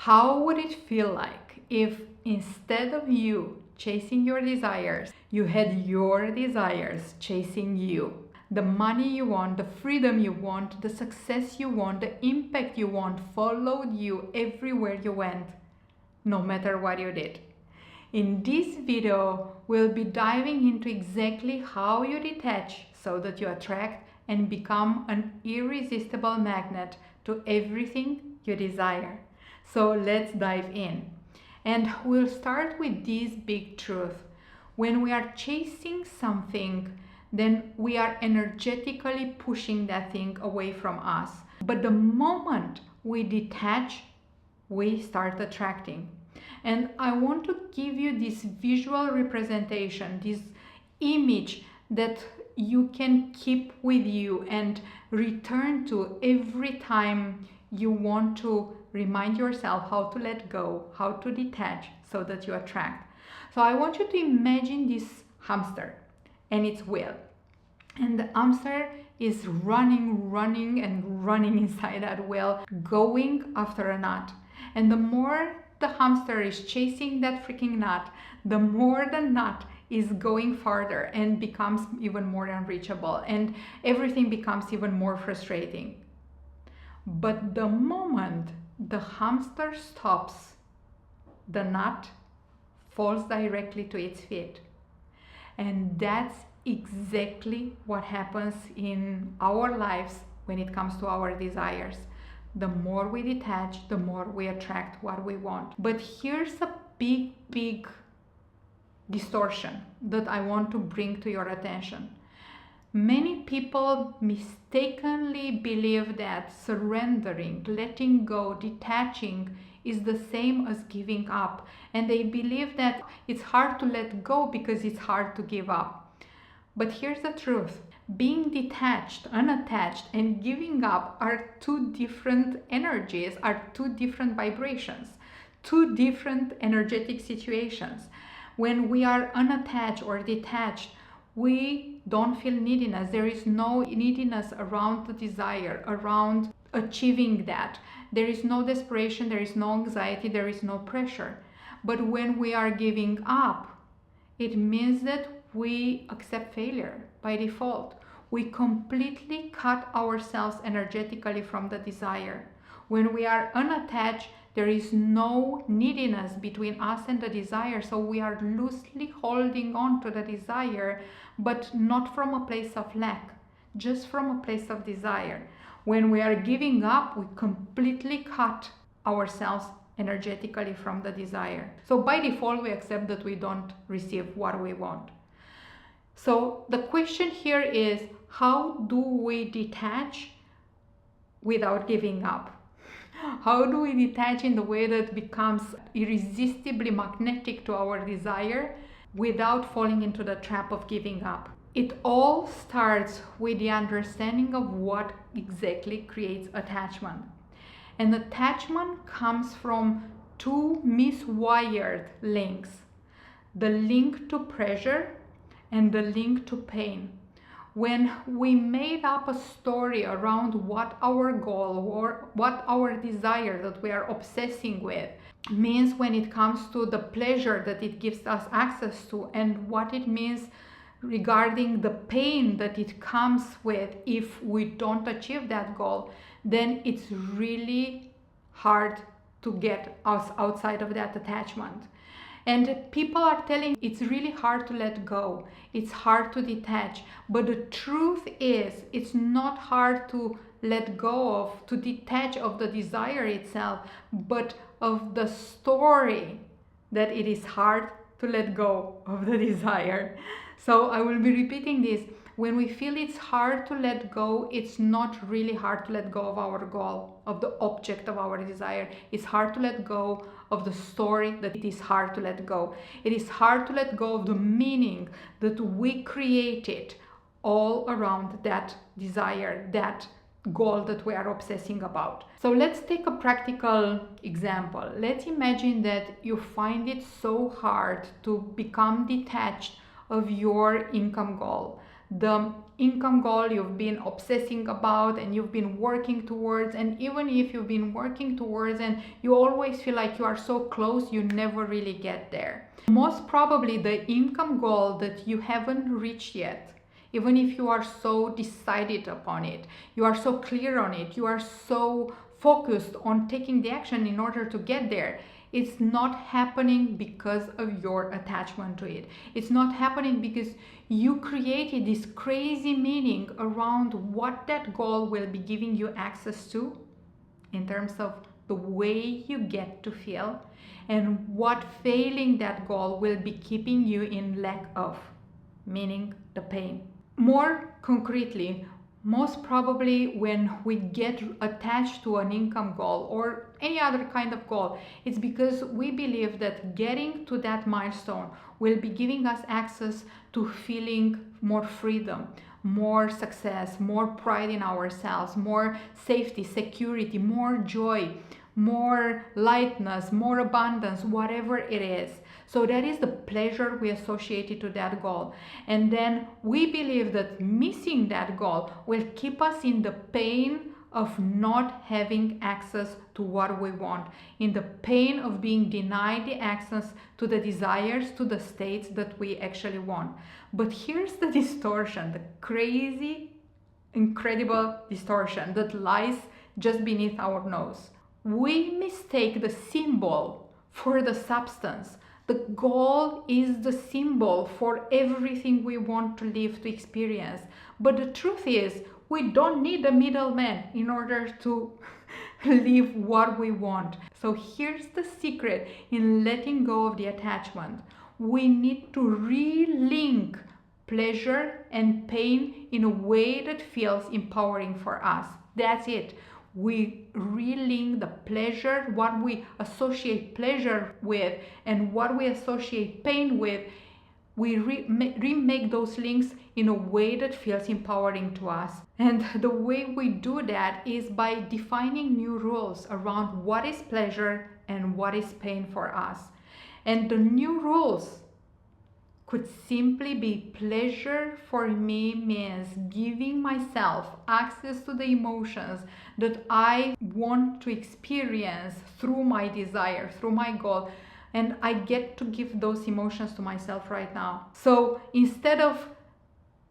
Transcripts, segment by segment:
How would it feel like if instead of you chasing your desires, you had your desires chasing you? The money you want, the freedom you want, the success you want, the impact you want followed you everywhere you went, no matter what you did. In this video, we'll be diving into exactly how you detach so that you attract and become an irresistible magnet to everything you desire. So let's dive in. And we'll start with this big truth. When we are chasing something, then we are energetically pushing that thing away from us. But the moment we detach, we start attracting. And I want to give you this visual representation, this image that you can keep with you and return to every time you want to remind yourself how to let go, how to detach so that you attract. So I want you to imagine this hamster and its wheel. And the hamster is running inside that wheel, going after a nut. And the more the hamster is chasing that freaking nut, the more the nut is going farther and becomes even more unreachable, and everything becomes even more frustrating. But the moment the hamster stops, the nut falls directly to its feet. And that's exactly what happens in our lives when it comes to our desires. The more we detach, the more we attract what we want. But here's a big distortion that I want to bring to your attention. Many people mistakenly believe that surrendering, letting go, detaching is the same as giving up. And they believe that it's hard to let go because it's hard to give up. But here's the truth. Being detached, unattached, and giving up are two different energies, are two different vibrations, two different energetic situations. When we are unattached or detached, we don't feel neediness. There is no neediness around the desire, around achieving that. There is no desperation, there is no anxiety, there is no pressure. But when we are giving up, it means that we accept failure by default. We completely cut ourselves energetically from the desire. When we are unattached, there is no neediness between us and the desire, so we are loosely holding on to the desire, but not from a place of lack, just from a place of desire. When we are giving up, we completely cut ourselves energetically from the desire. So by default, we accept that we don't receive what we want. So the question here is, how do we detach without giving up? How do we detach in the way that becomes irresistibly magnetic to our desire without falling into the trap of giving up? It all starts with the understanding of what exactly creates attachment. And attachment comes from two miswired links: the link to pleasure and the link to pain. When we made up a story around what our goal or what our desire that we are obsessing with means when it comes to the pleasure that it gives us access to, and what it means regarding the pain that it comes with if we don't achieve that goal, then it's really hard to get us outside of that attachment. And people are telling it's really hard to let go, it's hard to detach. But the truth is, it's not hard to let go of, to detach of the desire itself, but of the story that it is hard to let go of the desire. So I will be repeating this. When we feel it's hard to let go, it's not really hard to let go of our goal, of the object of our desire. It's hard to let go of the story that it is hard to let go. It is hard to let go of the meaning that we created all around that desire, that goal that we are obsessing about. So let's take a practical example. Let's imagine that you find it so hard to become detached of your income goal. The income goal you've been obsessing about and you've been working towards, and even if you've been working towards and you always feel like you are so close, you never really get there. Most probably the income goal that you haven't reached yet, even if you are so decided upon it, you are so clear on it, you are so focused on taking the action in order to get there, it's not happening because of your attachment to it. It's not happening because you created this crazy meaning around what that goal will be giving you access to in terms of the way you get to feel and what failing that goal will be keeping you in lack of, meaning the pain. More concretely, most probably when we get attached to an income goal or any other kind of goal, it's because we believe that getting to that milestone will be giving us access to feeling more freedom, more success, more pride in ourselves, more safety, security, more joy, more lightness, more abundance, whatever it is. So that is the pleasure we associated to that goal. And then we believe that missing that goal will keep us in the pain of not having access to what we want, in the pain of being denied the access to the desires, to the states that we actually want. But here's the distortion, the crazy, incredible distortion that lies just beneath our nose. We mistake the symbol for the substance. The goal is the symbol for everything we want to live, to experience. But the truth is, we don't need a middleman in order to live what we want. So here's the secret in letting go of the attachment. We need to relink pleasure and pain in a way that feels empowering for us. That's it. We relink the pleasure, what we associate pleasure with and what we associate pain with. We remake those links in a way that feels empowering to us. And the way we do that is by defining new rules around what is pleasure and what is pain for us. And the new rules could simply be pleasure for me means giving myself access to the emotions that I want to experience through my desire, through my goal. And I get to give those emotions to myself right now. So instead of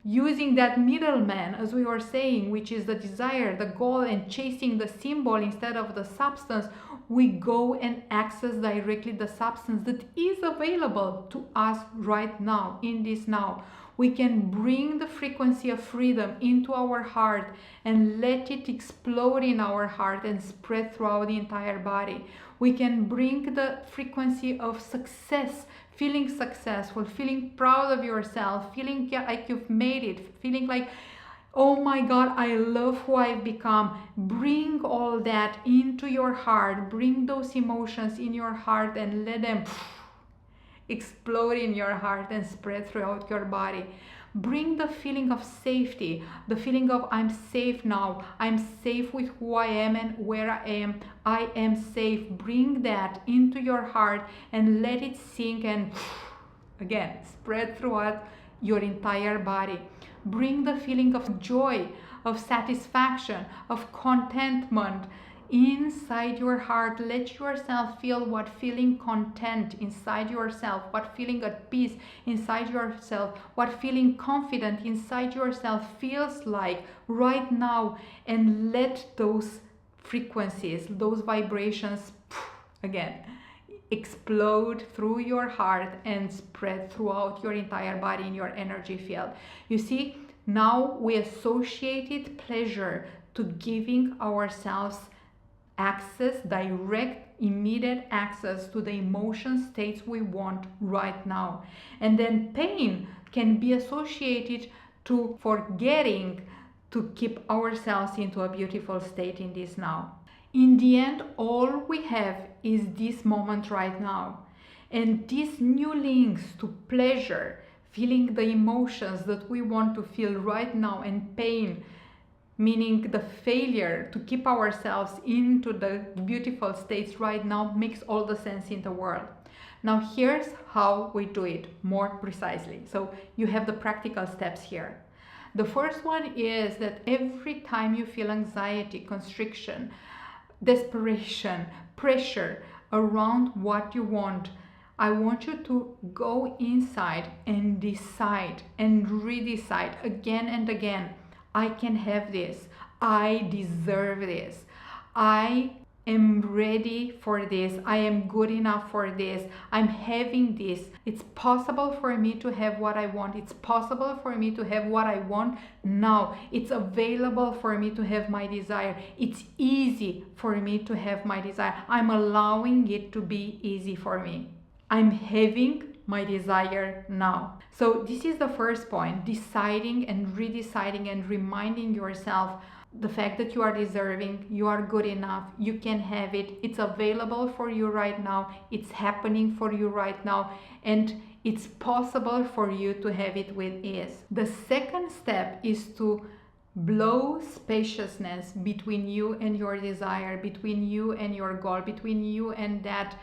using that middleman, as we were saying, which is the desire, the goal, and chasing the symbol instead of the substance, we go and access directly the substance that is available to us right now, in this now. We can bring the frequency of freedom into our heart and let it explode in our heart and spread throughout the entire body. We can bring the frequency of success, feeling successful, feeling proud of yourself, feeling like you've made it, feeling like, oh my God, I love who I've become. Bring all that into your heart. Bring those emotions in your heart and let them explode in your heart and spread throughout your body. Bring the feeling of safety, the feeling of I'm safe now. I'm safe with who I am and where I am. I am safe. Bring that into your heart and let it sink and again spread throughout your entire body. Bring the feeling of joy, of satisfaction, of contentment inside your heart. Let yourself feel what feeling content inside yourself, what feeling at peace inside yourself, what feeling confident inside yourself feels like right now, and let those frequencies, those vibrations again explode through your heart and spread throughout your entire body in your energy field. You see, now we associated pleasure to giving ourselves access, direct, immediate access to the emotion states we want right now. And then pain can be associated to forgetting to keep ourselves into a beautiful state in this now. In the end, all we have is this moment right now. And these new links to pleasure, feeling the emotions that we want to feel right now, and pain, meaning the failure to keep ourselves into the beautiful states right now, makes all the sense in the world. Now here's how we do it more precisely. So you have the practical steps here. The first one is that every time you feel anxiety, constriction, desperation, pressure around what you want, I want you to go inside and decide and redecide again and again. I can have this. I deserve this. I am ready for this. I am good enough for this. I'm having this. It's possible for me to have what I want. It's possible for me to have what I want now. It's available for me to have my desire. It's easy for me to have my desire. I'm allowing it to be easy for me. I'm having my desire now. So this is the first point, deciding and redeciding and reminding yourself the fact that you are deserving, you are good enough, you can have it, it's available for you right now, it's happening for you right now, and it's possible for you to have it with ease. The second step is to blow spaciousness between you and your desire, between you and your goal, between you and that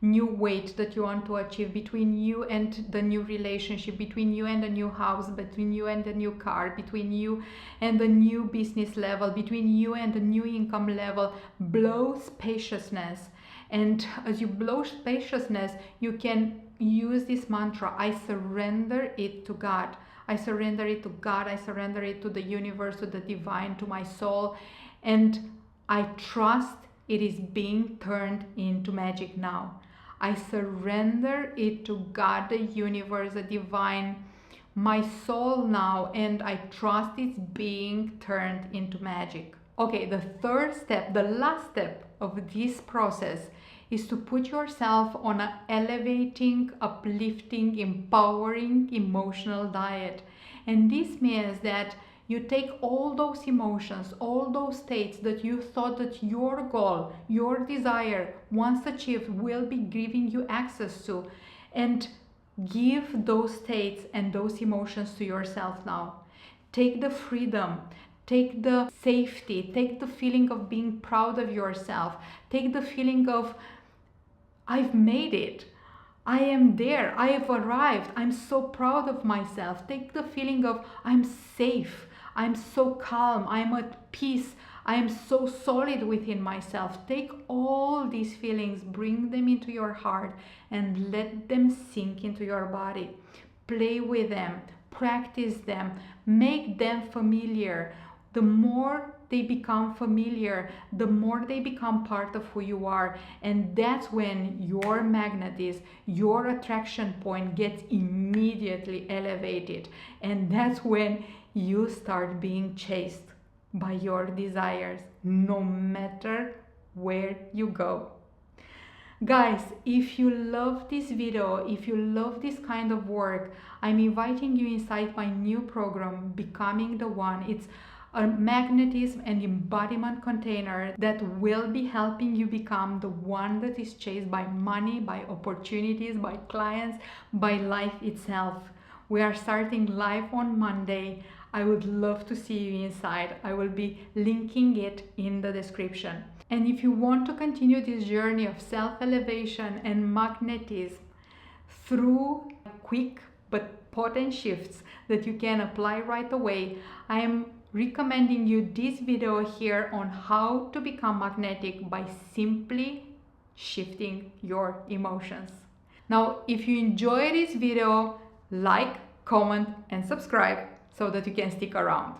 new weight that you want to achieve, between you and the new relationship, between you and the new house, between you and the new car, between you and the new business level, between you and the new income level. Blow spaciousness. And as you blow spaciousness, you can use this mantra: I surrender it to God. I surrender it to God. I surrender it to the universe, to the divine, to my soul. And I trust it is being turned into magic now. I surrender it to God, the universe, the divine, my soul now, and I trust it's being turned into magic. Okay, the third step, the last step of this process is to put yourself on an elevating, uplifting, empowering emotional diet. And this means that you take all those emotions, all those states that you thought that your goal, your desire, once achieved, will be giving you access to, and give those states and those emotions to yourself now. Take the freedom, take the safety, take the feeling of being proud of yourself, take the feeling of, I've made it. I am there. I have arrived. I'm so proud of myself. Take the feeling of, I'm safe. I'm so calm, I'm at peace, I'm so solid within myself. Take all these feelings, bring them into your heart, and let them sink into your body. Play with them, practice them, make them familiar. The more they become familiar, the more they become part of who you are. And that's when your magnetism, your attraction point gets immediately elevated. And that's when you start being chased by your desires, no matter where you go. Guys, if you love this video, if you love this kind of work, I'm inviting you inside my new program, Becoming the One. It's a magnetism and embodiment container that will be helping you become the one that is chased by money, by opportunities, by clients, by life itself. We are starting live on Monday. I would love to see you inside. I will be linking it in the description. And if you want to continue this journey of self-elevation and magnetism through quick but potent shifts that you can apply right away, I am recommending you this video here on how to become magnetic by simply shifting your emotions. Now, if you enjoy this video, like, comment and subscribe so that you can stick around.